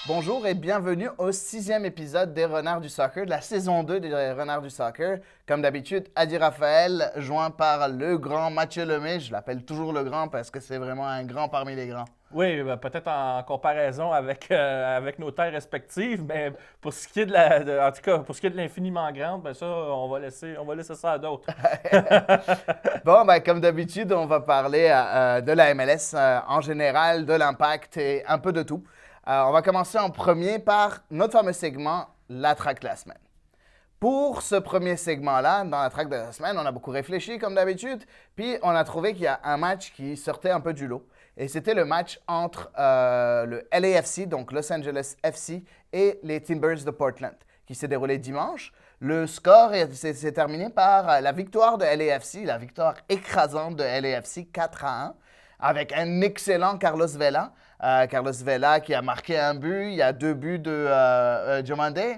Bonjour et bienvenue au 6e épisode des Renards du Soccer, de la saison 2 des Renards du Soccer. Comme d'habitude, Adi Raphaël, joint par le grand Mathieu Lemay. Je l'appelle toujours le grand parce que c'est vraiment un grand parmi les grands. Oui, ben, peut-être en comparaison avec nos terres respectives, mais pour ce qui est en tout cas, pour ce qui est de l'infiniment grande, ben ça, on va laisser ça à d'autres. Bon, ben, comme d'habitude, on va parler de la MLS en général, de l'impact et un peu de tout. On va commencer en premier par notre fameux segment, la track de la semaine. Pour ce premier segment-là, dans la track de la semaine, on a beaucoup réfléchi comme d'habitude, puis on a trouvé qu'il y a un match qui sortait un peu du lot. Et c'était le match entre le LAFC, donc Los Angeles FC, et les Timbers de Portland, qui s'est déroulé dimanche. Le score s'est terminé par la victoire de LAFC, la victoire écrasante de LAFC 4-1, avec un excellent Carlos Vela. Carlos Vela qui a marqué un but, il y a 2 buts de Diomandé.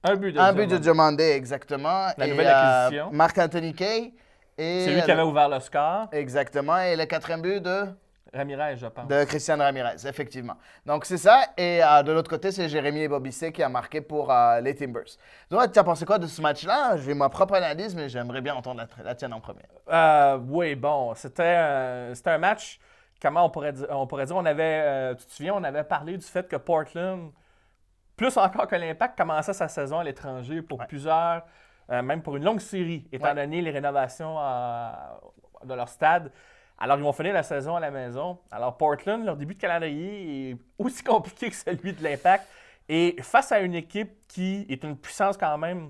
Un but de Un but de Diamond. Diomandé, exactement. La nouvelle acquisition. Marc-Anthony Kay. C'est lui qui avait ouvert le score. Exactement. Et le 4e but Ramirez, je pense. de Christian Ramirez, effectivement. Donc, c'est ça. Et de l'autre côté, c'est Jérémy Bobissé qui a marqué pour les Timbers. Toi, tu as pensé quoi de ce match-là? J'ai ma propre analyse, mais j'aimerais bien entendre la tienne en premier. Oui, bon, c'était un match. Comment on pourrait dire, tu te souviens, on avait parlé du fait que Portland, plus encore que l'Impact, commençait sa saison à l'étranger pour plusieurs, même pour une longue série, étant donné les rénovations de leur stade. Alors, ils vont finir la saison à la maison. Alors, Portland, leur début de calendrier est aussi compliqué que celui de l'Impact. Et face à une équipe qui est une puissance quand même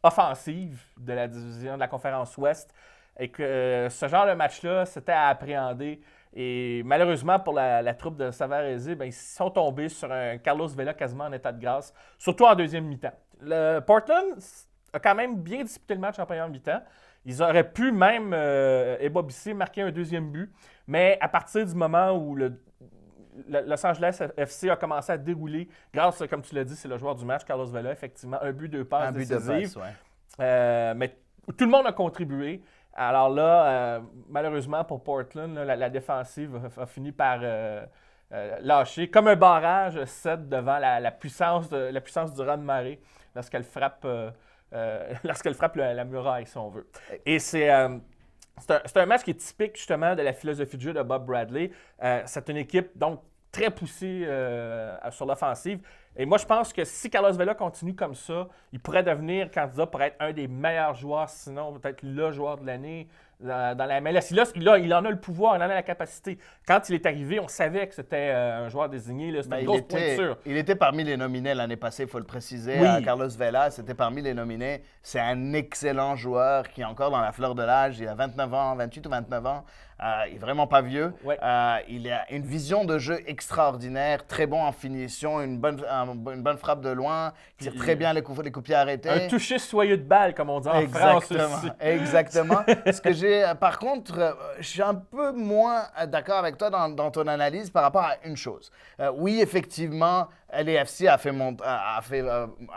offensive de la division de la conférence Ouest, et que ce genre de match-là, c'était à appréhender. Et malheureusement pour la troupe de Savarese, ben, ils sont tombés sur un Carlos Vela quasiment en état de grâce, surtout en deuxième mi-temps. Le Portland a quand même bien disputé le match en première mi-temps. Ils auraient pu même, Ebobissé, marquer un deuxième but, mais à partir du moment où le Los Angeles FC a commencé à dérouler, grâce, comme tu l'as dit, c'est le joueur du match, Carlos Vela, effectivement, un but, 2 passes Un but de décisives. passe, ouais. Mais tout le monde a contribué. Alors là, malheureusement pour Portland, là, la défensive a fini par lâcher, comme un barrage 7 devant la puissance du raz-de-marée lorsqu'elle frappe la muraille, si on veut. Et c'est un match qui est typique justement de la philosophie de jeu de Bob Bradley. C'est une équipe donc très poussée sur l'offensive. Et moi, je pense que si Carlos Vela continue comme ça, il pourrait devenir candidat pour être un des meilleurs joueurs, sinon peut-être le joueur de l'année dans la MLS. Il en a le pouvoir, il en a la capacité. Quand il est arrivé, on savait que c'était un joueur désigné, là, c'était une grosse pointure. Il était parmi les nominés l'année passée, il faut le préciser. Oui. Carlos Vela, c'était parmi les nominés. C'est un excellent joueur qui est encore dans la fleur de l'âge. Il a 29 ans, 28 ou 29 ans. Il n'est vraiment pas vieux. Ouais. Il a une vision de jeu extraordinaire, très bon en finition, une bonne frappe de loin, tire très bien les coups pieds arrêtés. Un toucher soyeux de balle, comme on dit en France aussi. Exactement. Par contre, je suis un peu moins d'accord avec toi dans ton analyse par rapport à une chose. Oui, effectivement, LAFC a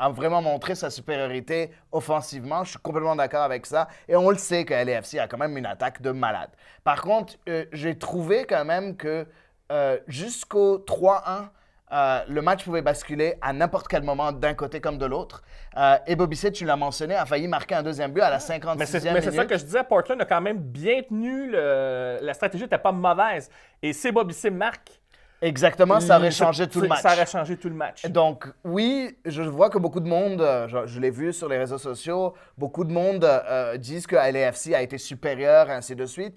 vraiment montré sa supériorité offensivement. Je suis complètement d'accord avec ça. Et on le sait que LAFC a quand même une attaque de malade. Par contre, j'ai trouvé quand même que jusqu'au 3-1, le match pouvait basculer à n'importe quel moment d'un côté comme de l'autre. Et Bobissé, tu l'as mentionné, a failli marquer un deuxième but à la 56e Mais c'est minute. ça que je disais, Portland a quand même bien tenu, la stratégie n'était pas mauvaise. Et si Bobissé marque, Exactement, ça aurait changé tout le match. Ça aurait changé tout le match. Donc, oui, je vois que beaucoup de monde, je l'ai vu sur les réseaux sociaux, beaucoup de monde disent que LAFC a été supérieur, ainsi de suite.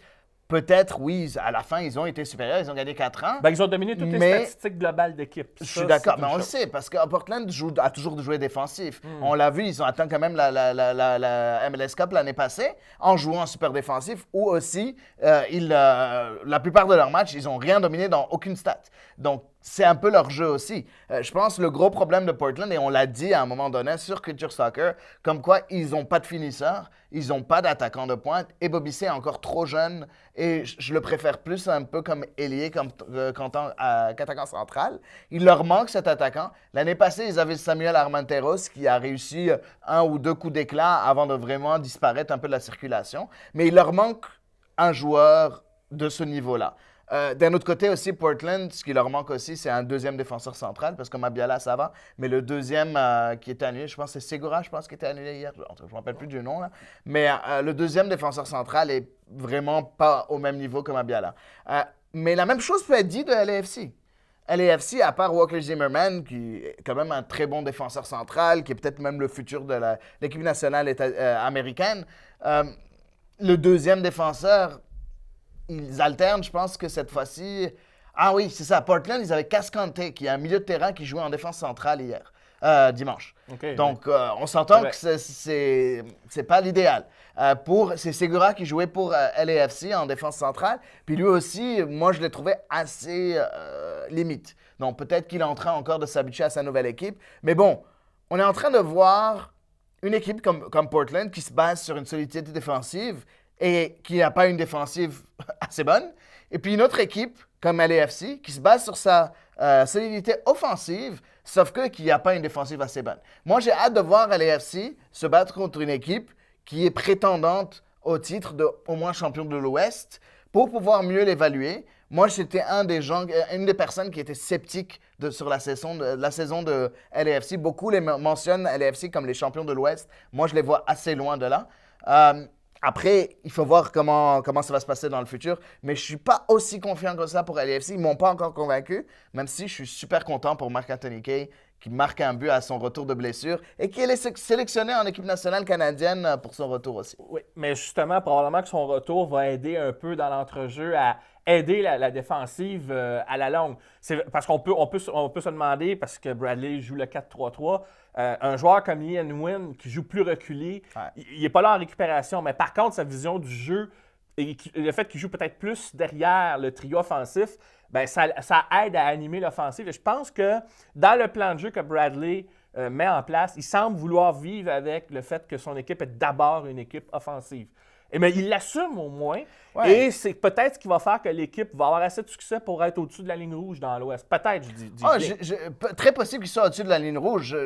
Peut-être, oui, à la fin, ils ont été supérieurs, ils ont gagné 4 ans. Ben, ils ont dominé toutes les statistiques globales d'équipe. Je suis d'accord, mais on le sait, parce que Portland a toujours joué défensif. On l'a vu, ils ont atteint quand même la MLS Cup l'année passée en jouant super défensif, ou aussi, la plupart de leurs matchs, ils n'ont rien dominé dans aucune stat. Donc, c'est un peu leur jeu aussi. Je pense que le gros problème de Portland, et on l'a dit à un moment donné sur Culture Soccer, comme quoi ils n'ont pas de finisseur, ils n'ont pas d'attaquant de pointe, et Bobissé est encore trop jeune, et je le préfère plus un peu comme ailier qu'attaquant central. Il leur manque cet attaquant. L'année passée, ils avaient Samuel Armenteros qui a réussi 1 ou 2 coups d'éclat avant de vraiment disparaître un peu de la circulation, mais il leur manque un joueur de ce niveau-là. D'un autre côté aussi, Portland, ce qui leur manque aussi, c'est un deuxième défenseur central, parce que Mabiala, ça va. Mais le deuxième qui était annulé, je pense que c'est Segura, je pense, qui était annulé hier. Je ne me rappelle plus du nom, là. Mais le deuxième défenseur central est vraiment pas au même niveau que Mabiala. Mais la même chose peut être dit de LAFC. LAFC, à part Walker Zimmerman, qui est quand même un très bon défenseur central, qui est peut-être même le futur de l'équipe nationale américaine, le deuxième défenseur, ils alternent, je pense que cette fois-ci... Ah oui, c'est ça. Portland, ils avaient Cascante, qui est un milieu de terrain qui jouait en défense centrale hier, dimanche. Okay, donc, on s'entend que c'est pas l'idéal. C'est Segura qui jouait pour LAFC en défense centrale. Puis lui aussi, moi, je l'ai trouvé assez limite. Donc, peut-être qu'il est en train encore de s'habituer à sa nouvelle équipe. Mais bon, on est en train de voir une équipe comme Portland qui se base sur une solidité défensive et qui n'a pas une défensive assez bonne. Et puis une autre équipe, comme LAFC, qui se base sur sa solidité offensive, sauf qu'il n'y a pas une défensive assez bonne. Moi, j'ai hâte de voir LAFC se battre contre une équipe qui est prétendante au titre de au moins champion de l'Ouest pour pouvoir mieux l'évaluer. Moi, j'étais une des personnes qui était sceptique sur la saison de LAFC. Beaucoup les mentionnent LAFC comme les champions de l'Ouest. Moi, je les vois assez loin de là. Après, il faut voir comment ça va se passer dans le futur. Mais je ne suis pas aussi confiant que ça pour LAFC. Ils ne m'ont pas encore convaincu, même si je suis super content pour Marc-Anthony Kaye, qui marque un but à son retour de blessure et qui est sélectionné en équipe nationale canadienne pour son retour aussi. Oui, mais justement, probablement que son retour va aider un peu dans l'entrejeu à aider la défensive à la longue. Parce qu'on peut se demander, parce que Bradley joue le 4-3-3, un joueur comme Ian Wynn qui joue plus reculé, il n'est pas là en récupération, mais par contre, sa vision du jeu et le fait qu'il joue peut-être plus derrière le trio offensif, ben ça aide à animer l'offensive. Et je pense que dans le plan de jeu que Bradley met en place, il semble vouloir vivre avec le fait que son équipe est d'abord une équipe offensive. Mais il l'assume au moins. Ouais. Et c'est peut-être ce qui va faire que l'équipe va avoir assez de succès pour être au-dessus de la ligne rouge dans l'Ouest. Peut-être, je dis. Très possible qu'ils soient au-dessus de la ligne rouge.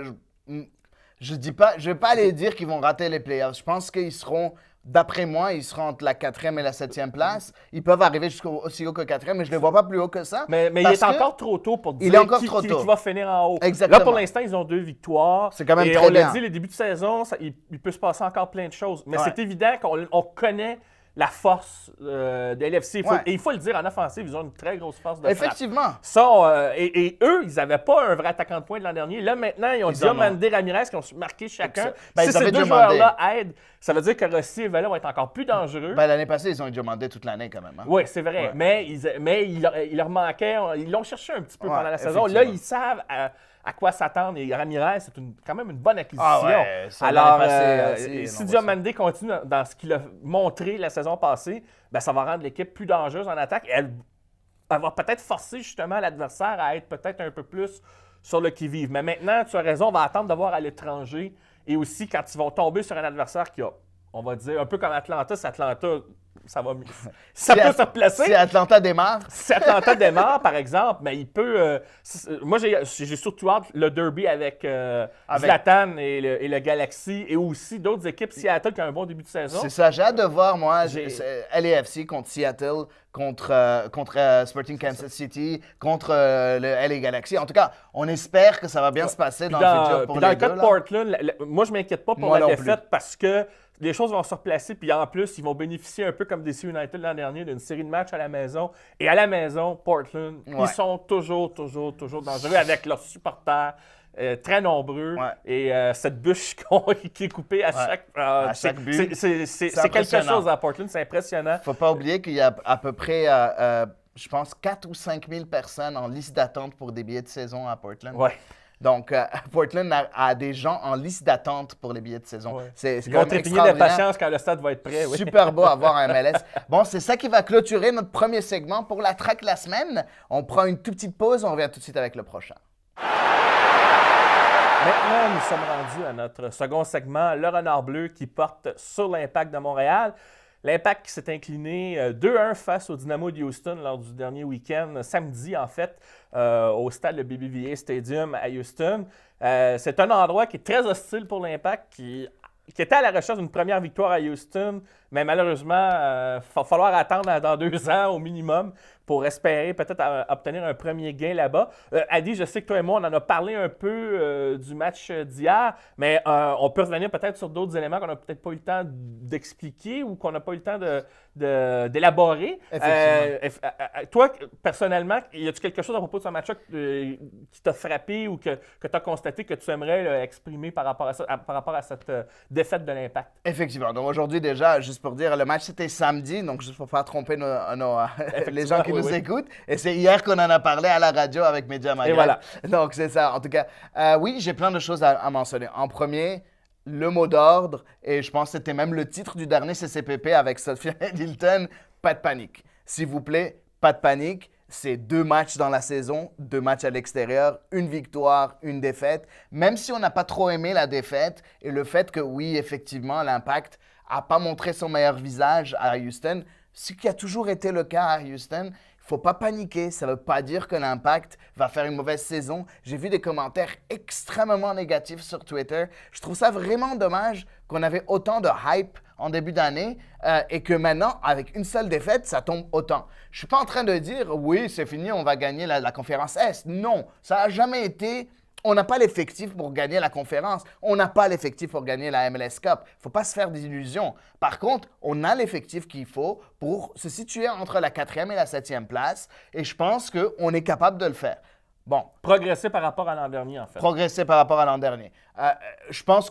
Je ne vais pas aller dire qu'ils vont rater les playoffs. Je pense qu'ils seront... D'après moi, ils seront entre la 4e et la 7e place. Ils peuvent arriver aussi haut que 4e, mais je ne les vois pas plus haut que ça. Mais il est encore trop tôt pour dire qui va finir en haut. Exactement. Là, pour l'instant, ils ont 2 victoires. C'est quand même très bien. Et on l'a dit, les débuts de saison, il peut se passer encore plein de choses. Mais c'est évident qu'on connaît la force de LFC. Et il faut le dire, en offensive, ils ont une très grosse force de Effectivement. Ça, et eux, ils n'avaient pas un vrai attaquant de pointe l'an dernier. Là, maintenant, ils ont Diomandé, Ramirez qui ont marqué chacun. Si ces deux joueurs-là aident, ça veut dire que Rossi et Vela vont être encore plus dangereux. L'année passée, ils ont Diomandé toute l'année quand même. Hein? Oui, c'est vrai. Ouais. Mais il leur manquait. Ils l'ont cherché un petit peu pendant la saison. Là, ils savent à quoi s'attendre. Et Ramirez, c'est quand même une bonne acquisition. Alors, si Diomandé continue dans ce qu'il a montré la saison passée, ben, ça va rendre l'équipe plus dangereuse en attaque. Et elle va peut-être forcer justement l'adversaire à être peut-être un peu plus sur le qui-vive. Mais maintenant, tu as raison, on va attendre de voir à l'étranger. Et aussi, quand ils vont tomber sur un adversaire qui a, on va dire, un peu comme Atlanta, ça va mieux. Ça peut se replacer. Si Atlanta démarre. Si Atlanta démarre, par exemple, mais il peut... moi, j'ai surtout hâte le derby avec Zlatan et le Galaxy et aussi d'autres équipes. Seattle qui a un bon début de saison. C'est ça, j'ai hâte de voir, moi, LAFC contre Seattle, contre Sporting Kansas City, contre le LA Galaxy. En tout cas, on espère que ça va bien se passer dans le futur pour les deux. Dans le cas de Portland, moi, je ne m'inquiète pas pour la défaite parce que les choses vont se replacer, puis en plus, ils vont bénéficier un peu comme DC United l'an dernier d'une série de matchs à la maison. Et à la maison, Portland, ils sont toujours dangereux avec leurs supporters très nombreux. Et cette bûche qui est coupée à chaque but. C'est quelque chose à Portland, c'est impressionnant. Il ne faut pas oublier qu'il y a à peu près, je pense, 4 ou 5 000 personnes en liste d'attente pour des billets de saison à Portland. Ouais. Donc, Portland a des gens en liste d'attente pour les billets de saison. Ouais. Ils vont trépigner d'impatience quand le stade va être prêt. Oui. Super beau à voir un MLS. Bon, c'est ça qui va clôturer notre premier segment pour la track la semaine. On prend une toute petite pause, on revient tout de suite avec le prochain. Maintenant, nous sommes rendus à notre second segment, le Renard Bleu qui porte sur l'Impact de Montréal. L'Impact qui s'est incliné 2-1 face au Dynamo de Houston lors du dernier week-end, samedi en fait, au stade de BBVA Stadium à Houston. C'est un endroit qui est très hostile pour l'Impact, qui était à la recherche d'une première victoire à Houston Mais malheureusement, il va falloir attendre dans 2 ans au minimum pour espérer peut-être obtenir un premier gain là-bas. Adi, je sais que toi et moi, on en a parlé un peu du match d'hier, mais on peut revenir peut-être sur d'autres éléments qu'on n'a peut-être pas eu le temps d'expliquer ou qu'on n'a pas eu le temps d'élaborer. Toi, personnellement, y a-t-il quelque chose à propos de ce match-là qui t'a frappé ou que tu as constaté que tu aimerais exprimer par rapport à cette défaite de l'Impact? Effectivement. Donc aujourd'hui, déjà, juste pour dire, le match c'était samedi, donc juste pour pas tromper les gens qui nous écoutent. Et c'est hier qu'on en a parlé à la radio avec Média Maghreb. Et voilà. Donc c'est ça. En tout cas, oui, j'ai plein de choses à mentionner. En premier, le mot d'ordre, et je pense que c'était même le titre du dernier CCPP avec Sophia Hilton, pas de panique. S'il vous plaît, pas de panique. C'est 2 matchs dans la saison, 2 matchs à l'extérieur, 1 victoire, 1 défaite. Même si on n'a pas trop aimé la défaite et le fait que oui, effectivement, l'Impact n'a pas montré son meilleur visage à Houston, ce qui a toujours été le cas à Houston, il ne faut pas paniquer. Ça ne veut pas dire que l'Impact va faire une mauvaise saison. J'ai vu des commentaires extrêmement négatifs sur Twitter. Je trouve ça vraiment dommage qu'on avait autant de hype en début d'année et que maintenant, avec une seule défaite, ça tombe autant. Je ne suis pas en train de dire, oui, c'est fini, on va gagner la conférence Est. Non, ça n'a jamais été... On n'a pas l'effectif pour gagner la conférence. On n'a pas l'effectif pour gagner la MLS Cup. Il ne faut pas se faire d'illusions. Par contre, on a l'effectif qu'il faut pour se situer entre la 4e et la 7e place. Et je pense qu'on est capable de le faire. Bon. Progresser par rapport à l'an dernier, en fait. Progresser par rapport à l'an dernier. Je pense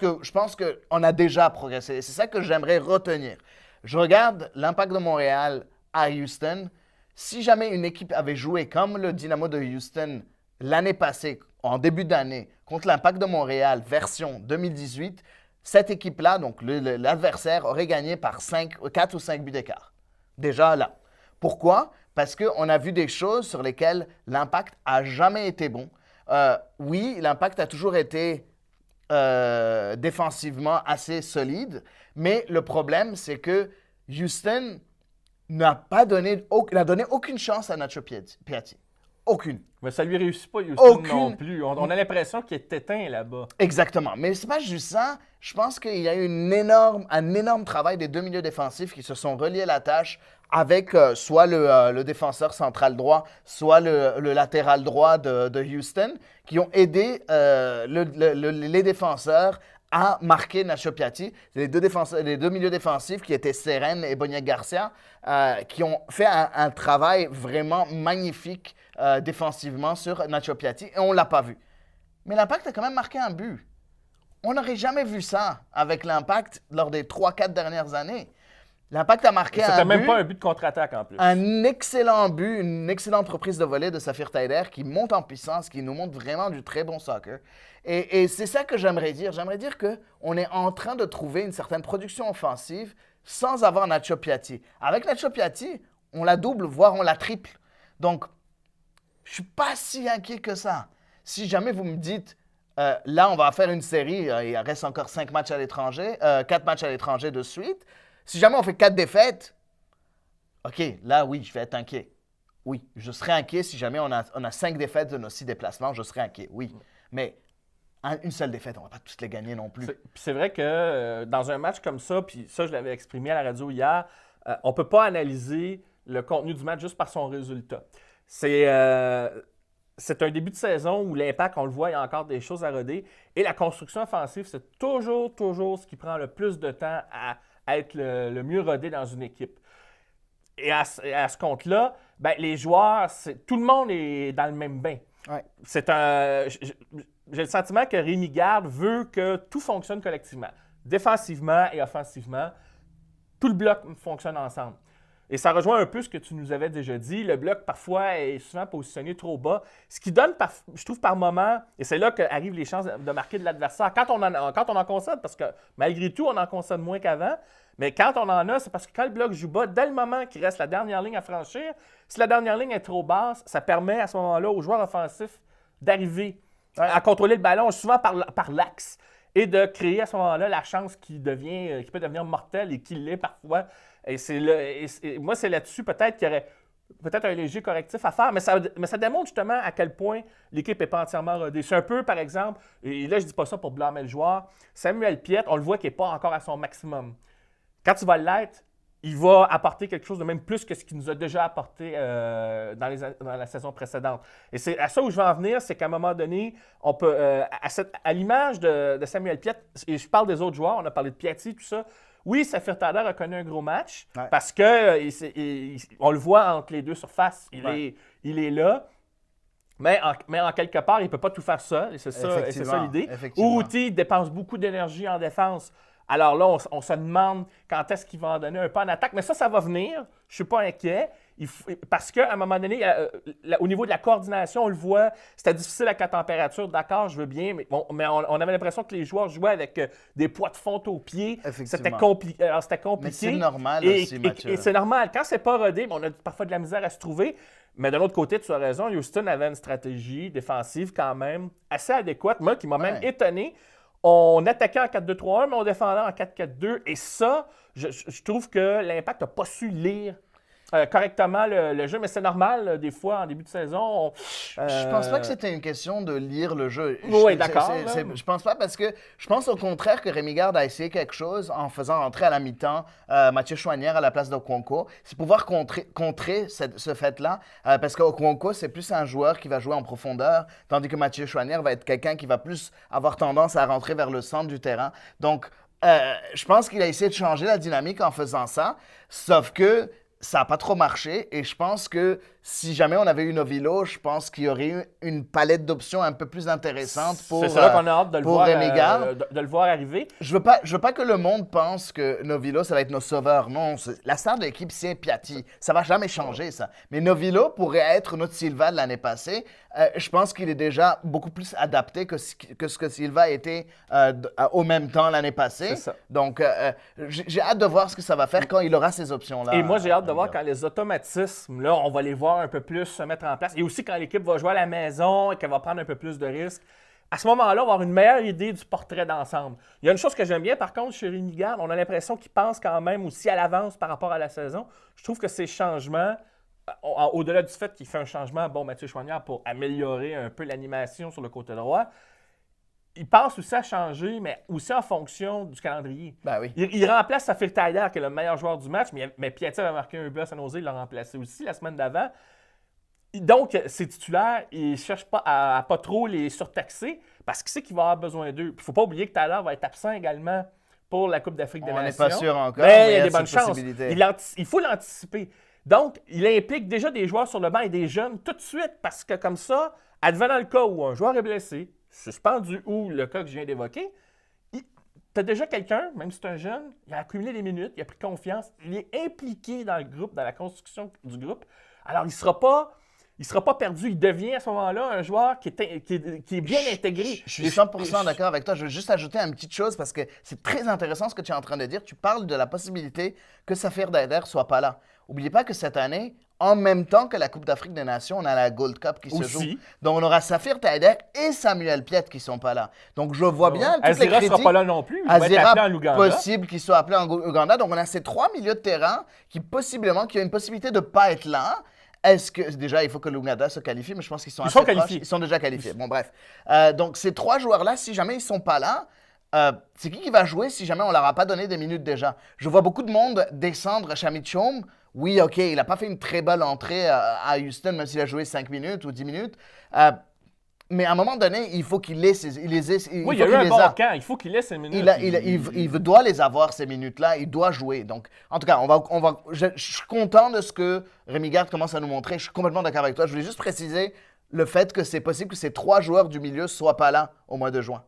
qu'on a déjà progressé. C'est ça que j'aimerais retenir. Je regarde l'Impact de Montréal à Houston. Si jamais une équipe avait joué comme le Dynamo de Houston l'année passée, en début d'année, contre l'Impact de Montréal, version 2018, cette équipe-là, donc l'adversaire, aurait gagné par 4 ou 5 buts d'écart. Déjà là. Pourquoi? Parce qu'on a vu des choses sur lesquelles l'Impact n'a jamais été bon. Oui, l'Impact a toujours été défensivement assez solide, mais le problème, c'est que Houston n'a donné aucune chance à Nacho Piatti. Aucune. Mais ça lui réussit pas, Houston non plus. On a l'impression qu'il est éteint là-bas. Exactement. Mais c'est pas juste ça. Je pense qu'il y a eu un énorme travail des 2 milieux défensifs qui se sont reliés à la tâche avec soit le défenseur central droit, soit le latéral droit de Houston, qui ont aidé les défenseurs à marquer Nacho Piatti. Les 2 milieux défensifs qui étaient Seren et Boniek Garcia, qui ont fait un travail vraiment magnifique défensivement sur Nacho Piatti et on ne l'a pas vu. Mais l'Impact a quand même marqué un but. On n'aurait jamais vu ça avec l'Impact lors des 3-4 dernières années. L'Impact a marqué un but. C'était même pas un but de contre-attaque en plus. Un excellent but, une excellente reprise de volée de Safir Taider qui monte en puissance, qui nous montre vraiment du très bon soccer. Et c'est ça que j'aimerais dire. J'aimerais dire qu'on est en train de trouver une certaine production offensive sans avoir Nacho Piatti. Avec Nacho Piatti, on la double, voire on la triple. Donc, je ne suis pas si inquiet que ça. Si jamais vous me dites, là, on va faire une série, il reste encore 4 matchs à l'étranger de suite. Si jamais on fait 4 défaites, OK, là, oui, je vais être inquiet. Oui, je serai inquiet si jamais on a 5 défaites de nos 6 déplacements, je serai inquiet, oui. Mais une seule défaite, on ne va pas tous les gagner non plus. C'est vrai que dans un match comme ça, puis ça, je l'avais exprimé à la radio hier, on ne peut pas analyser le contenu du match juste par son résultat. C'est un début de saison où l'Impact, on le voit, il y a encore des choses à roder. Et la construction offensive, c'est toujours ce qui prend le plus de temps à être le mieux rodé dans une équipe. Et à ce compte-là, ben, les joueurs, tout le monde est dans le même bain. Ouais. J'ai le sentiment que Rémi Garde veut que tout fonctionne collectivement. Défensivement et offensivement, tout le bloc fonctionne ensemble. Et ça rejoint un peu ce que tu nous avais déjà dit. Le bloc, parfois, est souvent positionné trop bas. Ce qui donne, je trouve, par moment, et c'est là qu'arrivent les chances de marquer de l'adversaire. Quand on en concède, parce que malgré tout, on en concède moins qu'avant, mais quand on en a, c'est parce que quand le bloc joue bas, dès le moment qu'il reste la dernière ligne à franchir, si la dernière ligne est trop basse, ça permet à ce moment-là aux joueurs offensifs d'arriver à contrôler le ballon, souvent par l'axe, et de créer à ce moment-là la chance qui peut devenir mortelle et qui l'est parfois. Et moi, c'est là-dessus peut-être qu'il y aurait peut-être un léger correctif à faire, mais ça démontre justement à quel point l'équipe n'est pas entièrement rodée. C'est un peu, par exemple, et là, je ne dis pas ça pour blâmer le joueur, Samuel Piette, on le voit qu'il n'est pas encore à son maximum. quand tu vas l'être, il va apporter quelque chose de même plus que ce qu'il nous a déjà apporté dans la saison précédente. Et c'est à ça où je veux en venir, c'est qu'à un moment donné, on peut, à l'image de Samuel Piette, et je parle des autres joueurs, on a parlé de Piatti, tout ça. Oui, Safir Taider a connu un gros match parce que on le voit entre les deux surfaces. Il est là. Mais en quelque part, il ne peut pas tout faire seul. Et c'est ça l'idée. Urruti dépense beaucoup d'énergie en défense. Alors là, on se demande quand est-ce qu'il va en donner un peu en attaque. Mais ça va venir. Je ne suis pas inquiet. Parce qu'à un moment donné, au niveau de la coordination, on le voit, c'était difficile avec la température. D'accord, je veux bien. Mais on avait l'impression que les joueurs jouaient avec des poids de fonte aux pieds. C'était compliqué. Mais c'est normal aussi, Mathieu. Et c'est normal. Quand c'est pas rodé, on a parfois de la misère à se trouver. Mais d'un autre côté, tu as raison, Houston avait une stratégie défensive quand même assez adéquate. Moi, qui m'a même étonné. On attaquait en 4-2-3-1, mais on défendait en 4-4-2. Et ça, je trouve que l'Impact n'a pas su lire correctement le jeu. Mais c'est normal, des fois, en début de saison. Je pense pas que c'était une question de lire le jeu. Oui, d'accord. Je pense pas parce que je pense au contraire que Rémi Garde a essayé quelque chose en faisant rentrer à la mi-temps Mathieu Choinière à la place d'Okonkwo. C'est pouvoir contrer ce fait-là. Parce qu'Okonkwo, c'est plus un joueur qui va jouer en profondeur, tandis que Mathieu Choinière va être quelqu'un qui va plus avoir tendance à rentrer vers le centre du terrain. Donc, je pense qu'il a essayé de changer la dynamique en faisant ça, sauf que ça n'a pas trop marché et je pense que si jamais on avait eu Novilo, je pense qu'il y aurait eu une palette d'options un peu plus intéressante pour C'est ça qu'on a hâte de le voir arriver. Je veux pas que le monde pense que Novilo, ça va être nos sauveurs. Non, la star de l'équipe, c'est Piatti. Ça va jamais changer, ça. Mais Novilo pourrait être notre Silva de l'année passée. Je pense qu'il est déjà beaucoup plus adapté que ce que Silva était au même temps l'année passée. C'est ça. Donc, j'ai hâte de voir ce que ça va faire quand il aura ces options-là. Et moi, j'ai hâte de voir quand les automatismes, là, on va les voir un peu plus se mettre en place. Et aussi quand l'équipe va jouer à la maison et qu'elle va prendre un peu plus de risques. À ce moment-là, on va avoir une meilleure idée du portrait d'ensemble. Il y a une chose que j'aime bien, par contre, chez Rémi Garde, on a l'impression qu'il pense quand même aussi à l'avance par rapport à la saison. Je trouve que ces changements, au-delà du fait qu'il fait un changement, Mathieu Choinière, pour améliorer un peu l'animation sur le côté droit, il pense aussi à changer, mais aussi en fonction du calendrier. Ben oui. Il remplace Safir Taider, qui est le meilleur joueur du match, mais Piatti avait marqué un but à San Jose, il l'a remplacé aussi la semaine d'avant. Donc, ses titulaires, ils ne cherchent pas à pas trop les surtaxer parce qu'il sait qu'il va avoir besoin d'eux. Il ne faut pas oublier que Taider va être absent également pour la Coupe d'Afrique des Nations. On n'est pas sûr encore, mais il y a des bonnes chances. Il faut l'anticiper. Donc, il implique déjà des joueurs sur le banc et des jeunes tout de suite parce que comme ça, advenant le cas où un joueur est blessé, suspendu ou le cas que je viens d'évoquer, tu as déjà quelqu'un, même si c'est un jeune, il a accumulé des minutes, il a pris confiance, il est impliqué dans le groupe, dans la construction du groupe. Alors, il ne sera pas perdu. Il devient à ce moment-là un joueur qui est bien intégré. Je suis 100% d'accord avec toi. Je veux juste ajouter une petite chose parce que c'est très intéressant ce que tu es en train de dire. Tu parles de la possibilité que Safir Taider ne soit pas là. N'oubliez pas que cette année, en même temps que la Coupe d'Afrique des Nations, on a la Gold Cup qui se joue. Donc, on aura Safir Taider et Samuel Piette qui ne sont pas là. Donc, je vois bien toutes les critiques. Azira ne sera pas là non plus. Il va être appelé en Ouganda. Possible qu'il soit appelé en Ouganda. Donc, on a ces trois milieux de terrain qui ont une possibilité de ne pas être là. Est-ce que, déjà, il faut que l'Ouganda se qualifie, mais je pense qu'ils sont assez proches. Ils sont déjà qualifiés. Bon, bref. Donc, ces trois joueurs-là, si jamais ils ne sont pas là, c'est qui va jouer si jamais on ne leur a pas donné des minutes déjà? Je vois beaucoup de monde descendre Shamit Chom. Oui, OK, il n'a pas fait une très belle entrée à Houston, même s'il a joué 5 minutes ou 10 minutes. Mais à un moment donné, il faut qu'il ait il y a eu un bon camp. Il faut qu'il ait ces minutes. Il doit les avoir, ces minutes-là. Il doit jouer. Donc, en tout cas, je suis content de ce que Rémi Garde commence à nous montrer. Je suis complètement d'accord avec toi. Je voulais juste préciser le fait que c'est possible que ces trois joueurs du milieu ne soient pas là au mois de juin.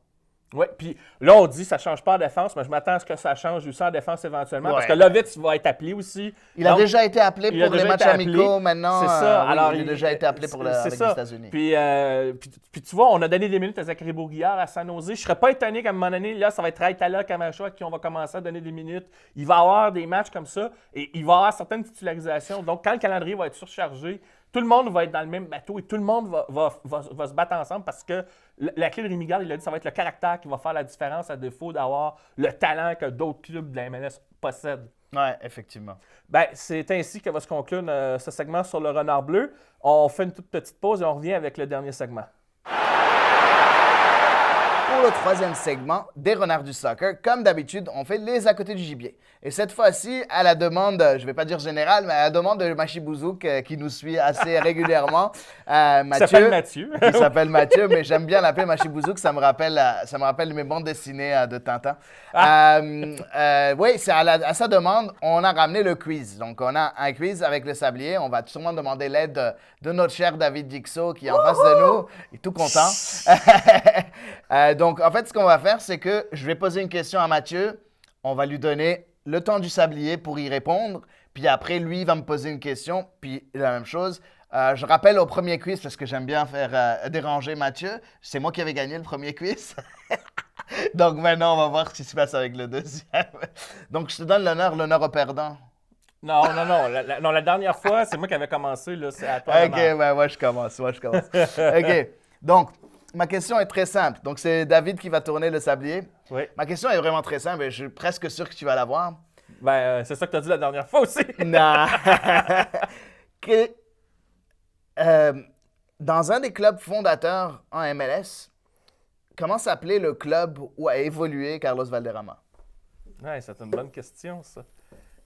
Oui, puis là, on dit que ça ne change pas en défense, mais je m'attends à ce que ça change aussi en défense éventuellement, parce que Lovitz va être appelé aussi. Il a déjà été appelé pour les matchs amicaux, maintenant. C'est ça. Alors, il a déjà été appelé avec les États-Unis. Puis tu vois, on a donné des minutes à Zachary Bourguillard, à San Jose. Je ne serais pas étonné qu'à un moment donné, là, ça va être Raitala Camacho à qui on va commencer à donner des minutes. Il va y avoir des matchs comme ça, et il va y avoir certaines titularisations. Donc, quand le calendrier va être surchargé, tout le monde va être dans le même bateau et tout le monde va se battre ensemble parce que la clé de Rémi Garde, il a dit, ça va être le caractère qui va faire la différence à défaut d'avoir le talent que d'autres clubs de la MLS possèdent. Oui, effectivement. C'est ainsi que va se conclure ce segment sur le Renard Bleu. On fait une toute petite pause et on revient avec le dernier segment. pour le troisième segment des Renards du Soccer. Comme d'habitude, on fait les à côté du gibier. Et cette fois-ci, à la demande, je ne vais pas dire générale, mais à la demande de Machibouzouk qui nous suit assez régulièrement. Mathieu. Qui s'appelle Mathieu, mais j'aime bien l'appeler Machibouzouk, ça me rappelle mes bandes dessinées de Tintin. Oui, c'est à sa demande, on a ramené le quiz. Donc, on a un quiz avec le sablier. On va sûrement demander l'aide de notre cher David Dixot qui est en face de nous. Il est tout content. Donc, en fait, ce qu'on va faire, c'est que je vais poser une question à Mathieu. On va lui donner le temps du sablier pour y répondre. Puis après, lui, il va me poser une question. Puis la même chose. Je rappelle au premier quiz, parce que j'aime bien faire déranger Mathieu. C'est moi qui avais gagné le premier quiz. Donc maintenant, on va voir ce qui se passe avec le deuxième. Donc, je te donne l'honneur au perdant. Non. La dernière fois, c'est moi qui avais commencé. Là, c'est à toi. OK, ouais, moi, je commence. OK. Donc, ma question est très simple. Donc, c'est David qui va tourner le sablier. Oui. Ma question est vraiment très simple et je suis presque sûr que tu vas l'avoir. C'est ça que tu as dit la dernière fois aussi. Non. Dans un des clubs fondateurs en MLS, comment s'appelait le club où a évolué Carlos Valderrama? Ouais, c'est une bonne question, ça.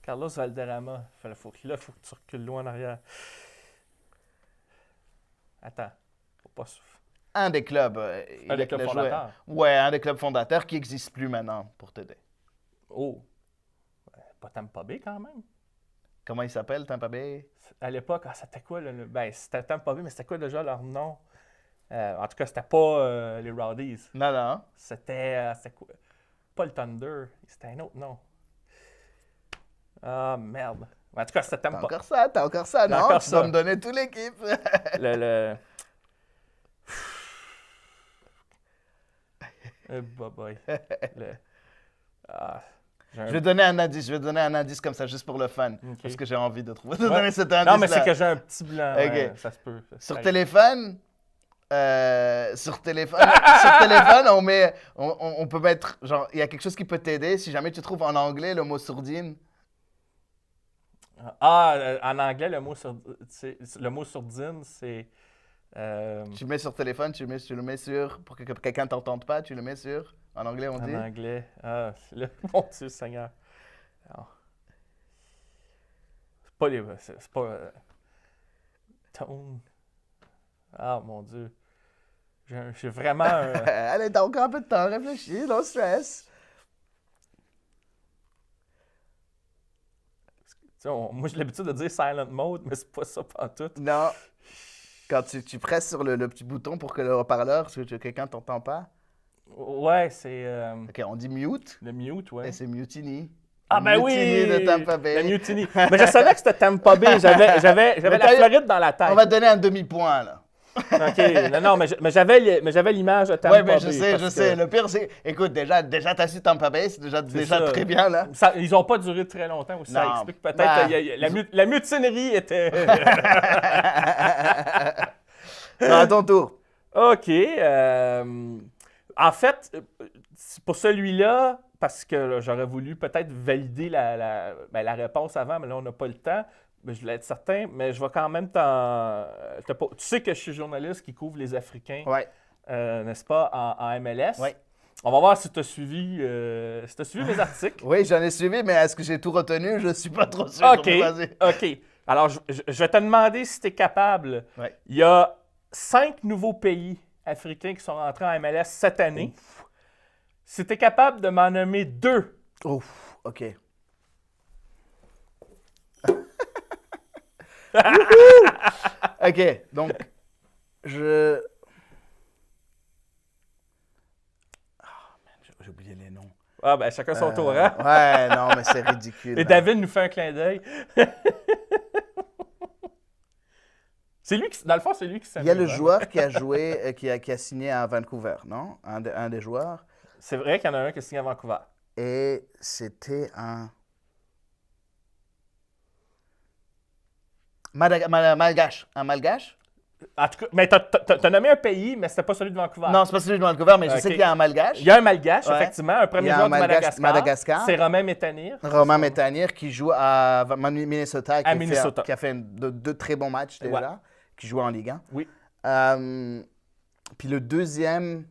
Carlos Valderrama. Faut que tu recules loin en arrière. Attends. Faut pas souffler. Un des clubs. Un des clubs fondateurs? Ouais, un des clubs fondateurs qui n'existe plus maintenant, pour t'aider. Oh. Pas Tampa Bay, quand même. Comment il s'appelle, Tampa Bay? À l'époque, c'était quoi le... c'était Tampa Bay, mais c'était quoi déjà leur nom? En tout cas, c'était pas les Rowdies. Non. C'était quoi? Pas le Thunder. C'était un autre nom. Ah, merde. En tout cas, c'était Tampa. T'as encore ça, non? Tu dois me donner toute l'équipe. Boy. Je vais donner un indice comme ça, juste pour le fun. Okay. Parce que j'ai envie de donner cet indice. Non, mais c'est que j'ai un petit blanc. Okay. Ouais, ça se peut. Sur téléphone, on peut mettre, genre, il y a quelque chose qui peut t'aider. Si jamais tu trouves en anglais le mot sourdine. En anglais, le mot sourdine, c'est... Tu mets sur téléphone, tu le mets sur, pour que quelqu'un ne t'entende pas, tu le mets sur, en anglais on dit? En anglais, mon Dieu Seigneur. C'est pas tone. Ah mon Dieu. J'ai vraiment Allez, t'as encore un peu de temps, réfléchis, no stress. Moi j'ai l'habitude de dire silent mode, mais c'est pas ça pantoute. Non. Quand tu presses sur le petit bouton pour que le haut-parleur, que quelqu'un ne t'entend pas. Ouais, c'est... OK, on dit mute. Le mute, ouais. Et c'est Mutiny. Ah ben Mutiny de Tampa Bay. Le Mutiny. Mais je savais que c'était Tampa Bay. J'avais la Floride dans la tête. On va te donner un demi-point, là. OK. Non, mais j'avais l'image de Tampa Bay. Oui, mais je sais. Le pire, c'est... Écoute, déjà t'as su Tampa Bay, c'est déjà très bien, là. Ils n'ont pas duré très longtemps aussi. Ça explique peut-être que la mutinerie était... Non, à ton tour. OK. En fait, pour celui-là, parce que j'aurais voulu peut-être valider la réponse avant, mais là, on n'a pas le temps. Mais je voulais être certain, mais je vais quand même tu sais que je suis journaliste qui couvre les Africains, n'est-ce pas, en MLS. Oui. On va voir si tu as suivi mes articles. Oui, j'en ai suivi, mais est-ce que j'ai tout retenu? Je ne suis pas trop sûr. OK. Alors, je vais te demander si tu es capable. Ouais. Il y a 5 nouveaux pays africains qui sont rentrés en MLS cette année. Ouf. Si tu es capable de m'en nommer 2. Ouf, OK. OK, donc, j'ai oublié les noms. Ah, ben, chacun son tour, hein? Ouais, non, mais c'est ridicule. Et David nous fait un clin d'œil. C'est lui qui, dans le fond, c'est lui qui s'amuse. Il y a le joueur qui a joué, qui a signé à Vancouver, non? Un des joueurs. C'est vrai qu'il y en a un qui a signé à Vancouver. Et c'était un... Malgache. Un Malgache? En tout cas, mais t'as nommé un pays, mais c'était pas celui de Vancouver. Non, c'est pas celui de Vancouver, mais je sais qu'il y a un Malgache. Il y a un Malgache, effectivement. Un premier joueur de Madagascar. C'est Romain Métanire. Romain Métanire qui joue à Minnesota. Qui a fait deux très bons matchs déjà. Qui joue en Ligue 1. Oui. Puis le deuxième...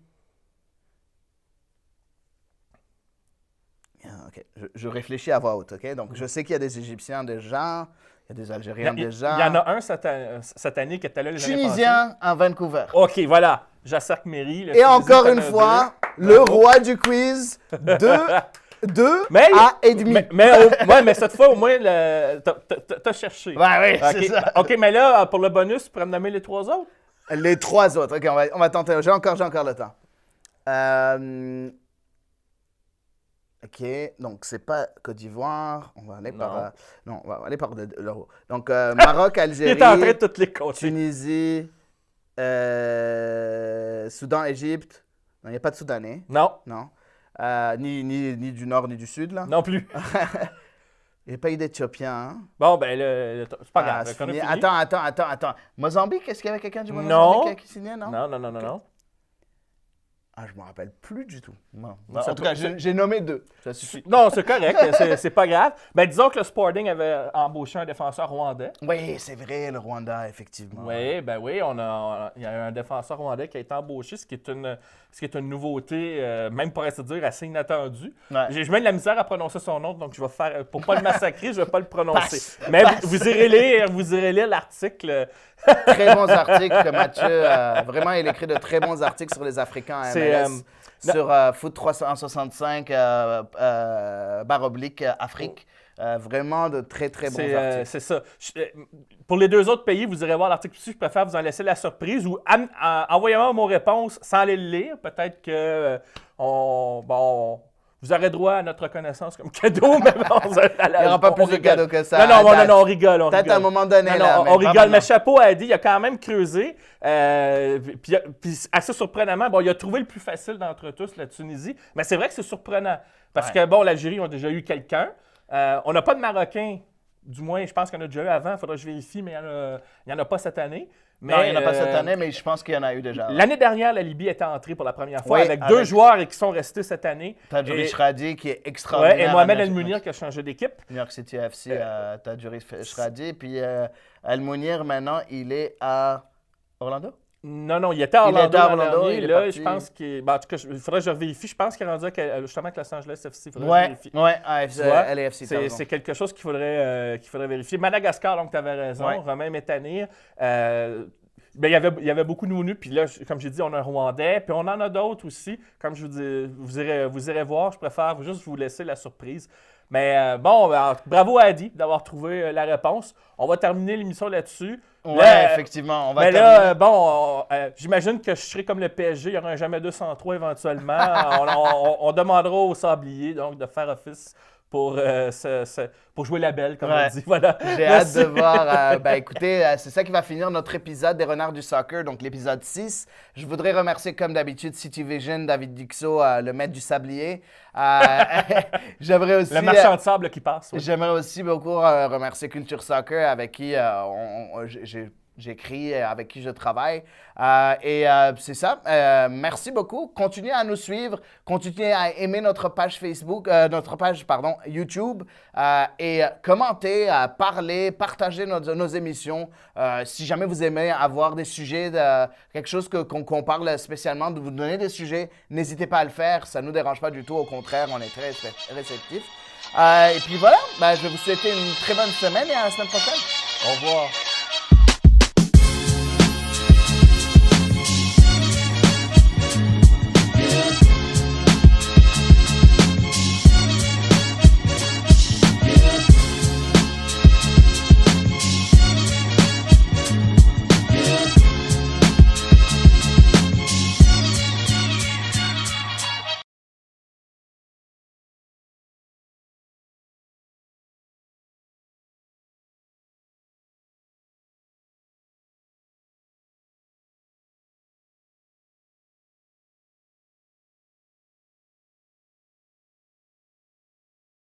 OK. Je réfléchis à voix haute, OK? Donc, je sais qu'il y a des Égyptiens déjà, il y a des Algériens déjà. Il y en a un cette année qui était là les années passées. Tunisien à Vancouver. OK, voilà. Jasser Khmeri. Et encore une fois, le roi du quiz, 2 à et demi. Mais cette fois, au moins, t'as cherché. Ouais, oui, c'est ça. OK, mais là, pour le bonus, tu pourrais me nommer les 3 autres? Les 3 autres. OK, on va tenter. J'ai encore le temps. OK, donc c'est pas Côte d'Ivoire. On va aller par... on va aller par l'euro. Donc, Maroc, Algérie, Il est en train de toutes les compter. Tunisie, Soudan, Égypte. Non, il n'y a pas de Soudanais. Non. Ni du nord, ni du sud, là. Non plus. Il n'y a pas eu d'Éthiopien, hein? Bon, ben, c'est pas grave. Attends. Mozambique, est-ce qu'il y avait quelqu'un du Mozambique qui signait, non? Non. Ah, je me rappelle plus du tout. Non. Ça En tout cas, j'ai nommé 2. Ça suffit. Non, c'est correct. c'est pas grave. Ben, disons que le Sporting avait embauché un défenseur rwandais. Oui, c'est vrai, le Rwanda, effectivement. Oui, il y a eu un défenseur rwandais qui a été embauché, ce qui est une nouveauté, même pour ainsi dire, assez inattendue. Ouais. J'ai même de la misère à prononcer son nom, donc je vais faire, pour pas le massacrer, je vais pas le prononcer. Mais vous irez lire l'article. Très bons articles, Mathieu. Vraiment, il écrit de très bons articles sur les Africains à MLS. Sur Foot 365, /Afrique. Vraiment de très, très bons articles. C'est ça. Pour les 2 autres pays, vous irez voir l'article dessus. Je préfère vous en laisser la surprise ou envoyez-moi mon réponse sans aller le lire. Peut-être que vous aurez droit à notre reconnaissance comme cadeau, mais bon, il n'y aura pas plus de cadeaux que ça. Non, on rigole. Peut-être à un moment donné. On rigole, mais chapeau à Eddie, il a quand même creusé. Puis assez surprenamment, il a trouvé le plus facile d'entre tous, la Tunisie. Mais c'est vrai que c'est surprenant. Parce que, l'Algérie, on a déjà eu quelqu'un. On n'a pas de Marocains. Du moins, je pense qu'il y en a déjà eu avant. Il faudra que je vérifie, mais il n'y en a pas cette année. Non, il n'y en a pas cette année, mais je pense qu'il y en a eu déjà. L'année dernière, la Libye était entrée pour la première fois avec 2 joueurs qui sont restés cette année. Tadjouri Shradi qui est extraordinaire. Et Mohamed El Mounir qui a changé d'équipe. New York City FC, Tadjouri Shradi. Puis El Mounir, maintenant, il est à Orlando? Non, il était à Orlando. Il est là, parti. je pense qu'il... en tout cas, il faudrait que je vérifie. Je pense qu'il est rendu justement avec Los Angeles FC. LAFC. C'est quelque chose qu'il faudrait vérifier. Madagascar, donc tu avais raison. Ouais. Romain Métanire. Il y avait beaucoup de nouveaux, puis là, comme j'ai dit, on a un Rwandais, puis on en a d'autres aussi. Comme je vous dis, vous irez voir, je préfère juste vous laisser la surprise. Mais bravo à Adi d'avoir trouvé la réponse. On va terminer l'émission là-dessus. Effectivement, on va terminer. J'imagine que je serai comme le PSG, il y aura un jamais 203 éventuellement. on demandera au sablier donc de faire office pour jouer la belle, comme on dit. Voilà. J'ai hâte de voir. Écoutez, c'est ça qui va finir notre épisode des Renards du Soccer, donc l'épisode 6. Je voudrais remercier, comme d'habitude, City Vision, David Dixot, le maître du sablier. J'aimerais aussi... Le marchand de sable qui passe. Oui. J'aimerais aussi beaucoup remercier Culture Soccer, avec qui j'écris, avec qui je travaille. C'est ça. Merci beaucoup. Continuez à nous suivre. Continuez à aimer notre page Facebook, YouTube. Et commentez, parlez, partagez nos émissions. Si jamais vous aimez avoir des sujets, quelque chose qu'on parle spécialement, de vous donner des sujets, n'hésitez pas à le faire. Ça ne nous dérange pas du tout. Au contraire, on est très réceptifs. Et puis voilà, je vais vous souhaiter une très bonne semaine et à la semaine prochaine. Au revoir.